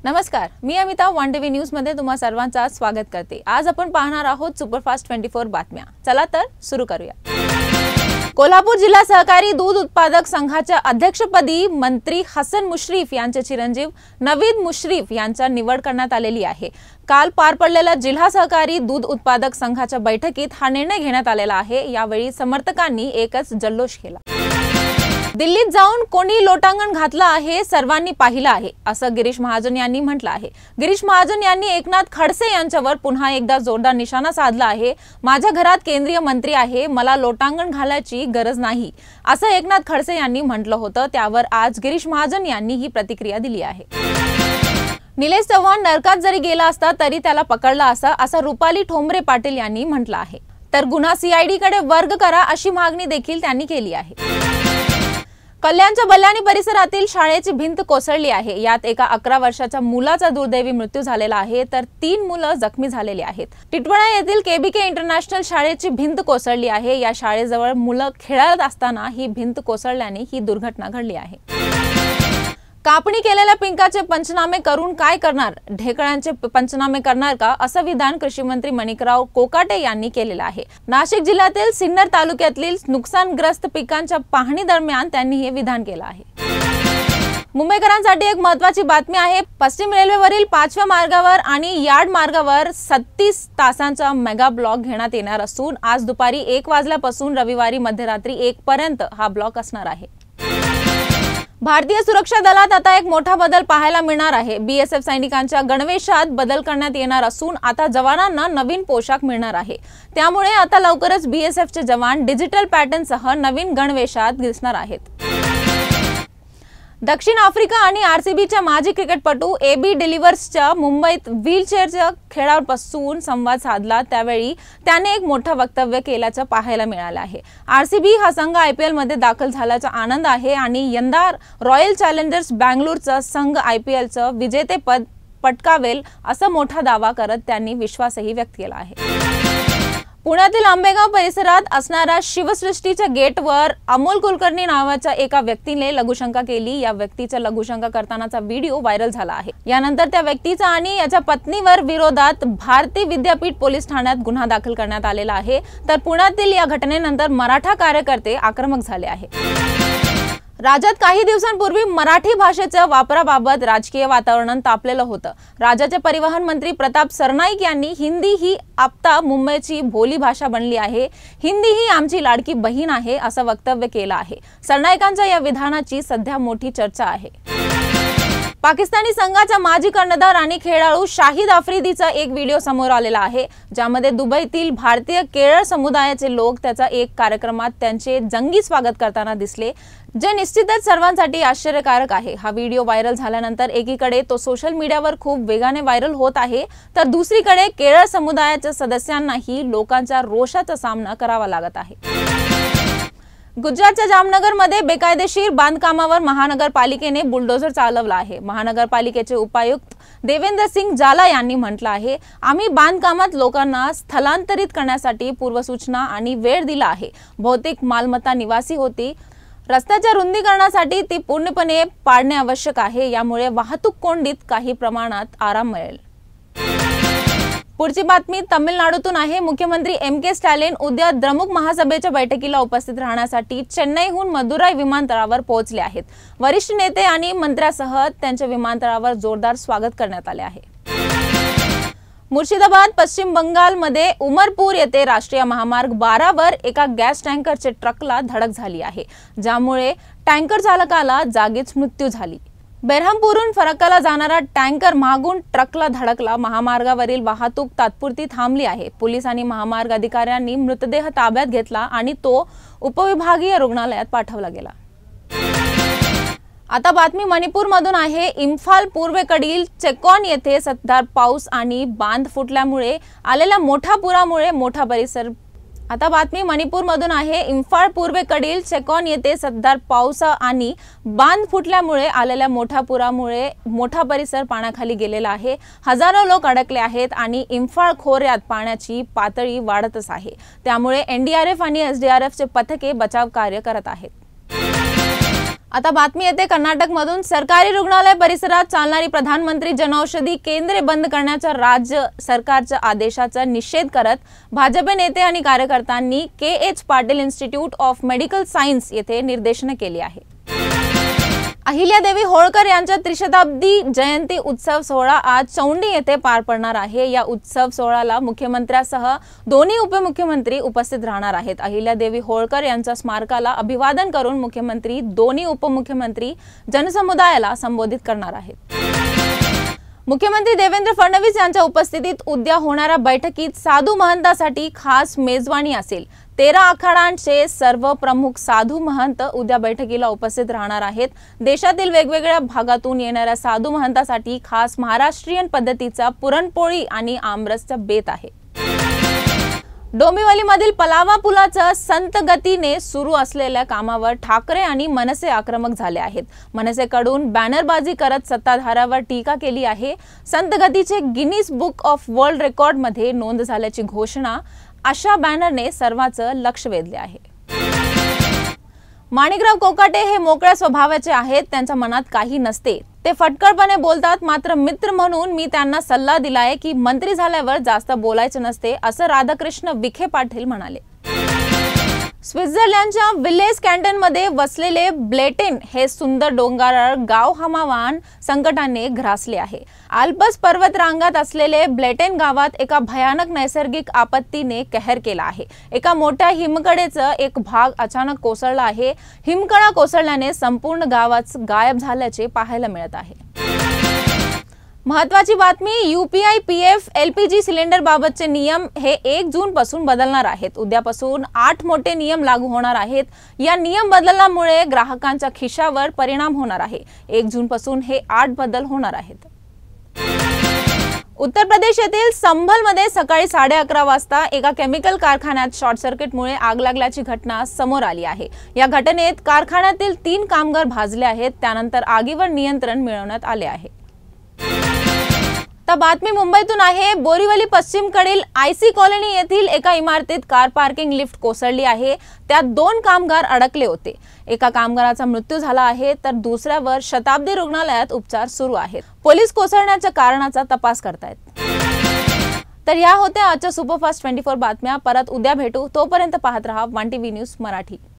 नमस्कार, मी Amita one TV news मध्ये तुम्हा सर्वांचं स्वागत करते। आज आपण पाहणार आहोत सुपरफास्ट 24 बातम्या। चला तर सुरू करूया। कोल्हापूर जिल्हा सहकारी दूध उत्पादक संघाच्या अध्यक्षपदी मंत्री हसन मुश्रीफ यांचे चिरंजीव नवीद मुश्रीफ यांची निवड करण्यात आलेली आहे। काल पार पडलेल्या जिल्हा सहकारी दूध उत्पादक संघाच्या बैठकीत हा निर्णय घेण्यात आलेला आहे। यावेळी समर्थकांनी एकच जल्लोष केला। दिल्लीत जाऊन कोणी लोटांगण घातलं आहे सर्वांनी पाहिलं आहे, असं गिरीश महाजन यांनी म्हटलं आहे। गिरीश महाजन यांनी एकनाथ खडसे यांच्यावर पुन्हा एकदा जोरदार निशाणा साधला आहे। माझ्या घरात केंद्रीय मंत्री आहे, मला लोटांगण घालायची गरज नाही, असं एकनाथ खडसे यांनी म्हटलं होतं। त्यावर आज गिरीश महाजन यांनी ही प्रतिक्रिया दिली आहे। निलेश चव्हाण नरकात जरी गेला असता तरी त्याला पकडला असं रुपाली ठोंबरे पाटील यांनी म्हटलं आहे। तर गुन्हा सीआयडी कडे वर्ग करा अशी मागणी देखील त्यांनी केली आहे। कल्याणच्या बल्याणी परिसरातील शाळेची भिंत कोसळली आहे। यात एका 11 वर्षाच्या मुलाचा दुर्दैवी मृत्यू झालेला आहे, तर 3 मुलं जखमी झालेली आहेत। टिटवाळा येथील केबीके इंटरनॅशनल शाळेची भिंत कोसळली आहे। या शाळेजवळ मुलं खेळत असताना ही भिंत कोसळल्याने ही दुर्घटना घडली आहे। कापणी केलेल्या पिंकाचे पंचनामे करून काय करणार, ढेकळांचे पंचनामे करणार का, असं विधान कृषी मंत्री मणिकराव कोकाटे यांनी केलेलं आहे। नाशिक जिल्ह्यातील सिन्नर तालुक्यातील नुकसानग्रस्त पिकांच्या पाहणी दरम्यान त्यांनी हे विधान केलं आहे। मुंबईकरांसाठी एक महत्त्वाची बातमी आहे। पश्चिम रेल्वेवरील 5व्या मार्गावर आणि यार्ड मार्गावर 36 तासांचा मेगा ब्लॉक घेण्यात येणार असून आज दुपारी 1 वाजल्यापासून रविवारी मध्यरात्री 1 पर्यंत हा ब्लॉक असणार आहे। भारतीय सुरक्षा दलात आता एक मोठा बदल पाहायला मिळणार आहे। बीएसएफ सैनिकांच्या गणवेशात बदल करण्यात येणार असून आता जवानांना नवीन पोशाख मिळणार आहे। त्यामुळे आता लवकरच बीएसएफचे जवान डिजिटल पॅटर्नसह नवीन गणवेशात दिसणार आहेत। दक्षिण आफ्रिका आणि आरसीबीच्या माजी क्रिकेटपटू एबी डिलिव्हर्सच्या मुंबईत व्हीलचेअरच्या खेळाडूंपासून संवाद साधला, त्यावेळी त्याने एक मोठं वक्तव्य केल्याचं पाहायला मिळालं आहे। आरसीबी हा संघ आयपीएल मध्ये दाखल झाल्याचा आनंद आहे आणि यंदा रॉयल चॅलेंजर्स बंगळुरूचा संघ आयपीएलचं विजेतेपद पटकावेल असा मोठा दावा करत त्यांनी विश्वासही व्यक्त केला आहे। पुण्यातील आंबेगाव परिसरात असणाऱ्या शिवसृष्टीच्या गेटवर अमोल कुलकर्णी नावाच्या एका व्यक्तीने लघुशंका केली। या व्यक्तीचा लघुशंका करतानाचा व्हिडिओ व्हायरल झाला आहे। यानंतर त्या व्यक्तीचा आणि याच्या पत्नीवर विरोधात भारती विद्यापीठ पोलीस ठाण्यात गुन्हा दाखल करण्यात आलेला आहे। तर पुण्यातील या घटनेनंतर मराठा कार्यकर्ते आक्रमक झाले आहेत। राज्यात काही दिवसांपूर्वी मराठी भाषेच्या वापराबाबत राजकीय वातावरण तापलेलं होतं। राज्याचे परिवहन मंत्री प्रताप सरनाईक यांनी हिंदी ही आता मुंबईची बोली भाषा बनली आहे, हिंदी ही आमची लाडकी बहीण आहे असं वक्तव्य केलं आहे। सरनाईकांच्या या विधानाची सध्या मोठी चर्चा आहे। पाकिस्तानी संघाचा माजी कर्णधार आणि खेळाडू शाहिद आफ्रिदीचा एक व्हिडिओ समोर आलेला आहे, ज्यामध्ये दुबईतील भारतीय केरळ समुदायाचे लोक त्याचा एक कार्यक्रमात त्यांचे जंगी स्वागत करताना दिसले, जे निश्चितच सर्वांसाठी आश्चर्यकारक आहे। हा व्हिडिओ व्हायरल झाल्यानंतर एकीकडे तो सोशल मीडियावर खूप वेगाने व्हायरल होत आहे, तर दुसरीकडे केरळ समुदायाच्या सदस्यांनाही लोकांच्या रोषाचा सामना करावा लागत आहे। गुजरातच्या जामनगरमध्ये बेकायदेशीर बांधकामावर महानगरपालिकेने बुलडोझर चालवला आहे। महानगरपालिकेचे उपायुक्त देवेंद्र सिंग जाला यांनी म्हटलं आहे, आम्ही बांधकामात लोकांना स्थलांतरित करण्यासाठी पूर्वसूचना आणि वेळ दिला आहे। बहुतेक मालमत्ता निवासी होती, रस्त्याच्या रुंदीकरणासाठी ती पूर्णपणे पाडणे आवश्यक आहे, यामुळे वाहतूक कोंडीत काही प्रमाणात आराम मिळेल। पुढची बातमी तमिळनाडूतून आहे। मुख्यमंत्री एम.के. स्टॅलिन उद्या द्रमुक महासभेच्या बैठकीला उपस्थित राहण्यासाठी चेन्नईहून मदुराई विमानतळावर पोहोचले आहेत। वरिष्ठ नेते आणि मंत्र्यांसह त्यांच्या विमानतळावर जोरदार स्वागत करण्यात आले आहे। मुर्शिदाबाद पश्चिम बंगालमध्ये उमरपूर येथे राष्ट्रीय महामार्ग 12 वर एका गॅस टँकरचे ट्रकला धडक झाली आहे, ज्यामुळे टँकर चालकाला जागीच मृत्यू झाली। बेरहमपूरहून फरक्काला जाणारा टँकर मागून ट्रकला धडकला। महामार्गावरील वाहतूक तात्पुरती थांबली आहे। पोलीस आणि महामार्ग अधिकाऱ्यांनी मृतदेह ताब्यात घेतला आणि तो उपविभागीय रुग्णालयात पाठवला गेला। आता बातमी मणिपूरमधून आहे। इम्फाल पूर्वेकडील चेकॉन येथे सततधार पाऊस आणि बांध फुटल्यामुळे आलेल्या मोठ्या पुरामुळे मोठा परिसर आता बातमी मणिपूरमधून आहे। इम्फाल पूर्वेकडील चेकॉन येथे सततधार पाऊस आणि बांध फुटल्यामुळे आलेल्या मोठ्या पुरामुळे मोठा परिसर पाण्याखाली गेलेला आहे। हजारो लोक अडकले आहेत आणि इम्फाल खोऱ्यात पाण्याची पातळी वाढतच आहे। त्यामुळे एनडीआरएफ आणि एसडीआरएफचे पथके बचाव कार्य करत आहेत। आता बातमी येते कर्नाटकमधून। सरकारी रुग्णालय परिसरात चालणारी प्रधानमंत्री जनौषधी केंद्रे बंद करण्याच्या राज्य सरकारच्या आदेशाचा निषेध करत भाजप नेते आणि कार्यकर्त्यांनी K H. Patil institute of medical science येथे निदर्शने केली आहे। अहिल्यादेवी होळकर यांचा त्रिशताब्दी जयंती उत्सव सोहळा आज चौंडी येथे पार पडणार आहे। या उत्सव सोहळ्याला मुख्यमंत्र्यांसह दोन्ही उपमुख्यमंत्री उपस्थित राहणार आहेत। अहिल्यादेवी होळकर यांच्या स्मारकाला अभिवादन करून मुख्यमंत्री दोन्ही उपमुख्यमंत्री जनसमुदायाला संबोधित करणार आहेत। मुख्यमंत्री देवेंद्र फडणवीस यांच्या उपस्थितीत उद्या होणाऱ्या बैठकीत साधू महंतांसाठी खास मेजवानी असेल। 13 आखाडांचे सर्व प्रमुख साधू महंत उद्या बैठकीला उपस्थित राहणार आहेत। देशातील वेगवेगळ्या भागातून येणाऱ्या साधू महंतांसाठी खास महाराष्ट्रीयन पद्धतीचा पुरणपोळी आणि आमरसचा बेत आहे। डोंबिवलीमधील पलावा पुलाच्या संत गतीने सुरू असलेल्या कामावर ठाकरे आणि मनसे आक्रमक झाले आहेत। मनसेकडून बॅनरबाजी करत सत्ताधाऱ्यावर टीका केली आहे। संत गतीचे Guinness book of world record मध्ये नोंद झाल्याची घोषणा अशा बॅनरने सर्वांचं लक्ष वेधले आहे। माणिकराव कोकाटे हे मोकळ्या स्वभावाचे आहेत। त्यांच्या मनात काही नसते, ते फटकळपणे बोलतात। मात्र मित्र म्हणून मी त्यांना सल्ला दिलाय की मंत्री झाल्यावर जास्त बोलायचे नसते, असं राधाकृष्ण विखे पाटील म्हणाले। स्वित्झर्लंडच्या विलेस कॅन्टनमध्ये वसलेले ब्लेटेन हे सुंदर डोंगराळ गाव हवामान संकटाने ग्रासले आहे। आल्प्स पर्वतरांगात असलेले ब्लेटेन गावात एका भयानक नैसर्गिक आपत्तीने कहर केला आहे। एका मोठ्या हिमकडेचा एक भाग अचानक कोसळला आहे। हिमकडा कोसळल्याने संपूर्ण गावच गायब झाल्याचे पाहायला मिळत आहे। महत्वाची बातमी, यूपीआय पीएफ एलपीजी सिलेंडर बाबतचे नियम हे 1 जून पासून बदलणार आहेत। उद्यापासून 8 मोठे नियम लागू होणार आहेत। या नियम बदलामुळे ग्राहकांच्या खिशावर परिणाम होणार आहे। 1 जून पासून हे 8 बदल होणार आहेत। उत्तर प्रदेश येथील संभलमध्ये सकाळी 11:30 वाजता एका केमिकल कारखान्यात शॉर्ट सर्किटमुळे आग लागल्याची घटना समोर आली आहे। या घटनेत कारखान्यातील 3 कामगार भाजले आहेत। त्यानंतर आगीवर नियंत्रण मिळवण्यात आले आहे। तर बातमी मुंबईतून आहे। बोरीवली पश्चिमकडील आयसी कॉलनी येथील एका इमारतीत कार पार्किंग लिफ्ट कोसळली आहे। त्यात 2 कामगार अडकले होते। एका कामगाराचा मृत्यू झाला आहे, तर दुसऱ्यावर शताब्दी रुग्णालयात उपचार सुरू आहेत। पोलीस कोसळण्याच्या कारणाचा तपास करतायत। तर या होत्या आजच्या सुपरफास्ट 24 बातम्या। परत उद्या भेटू, तोपर्यंत पाहत रहा 1 टीव्ही न्यूज मराठी।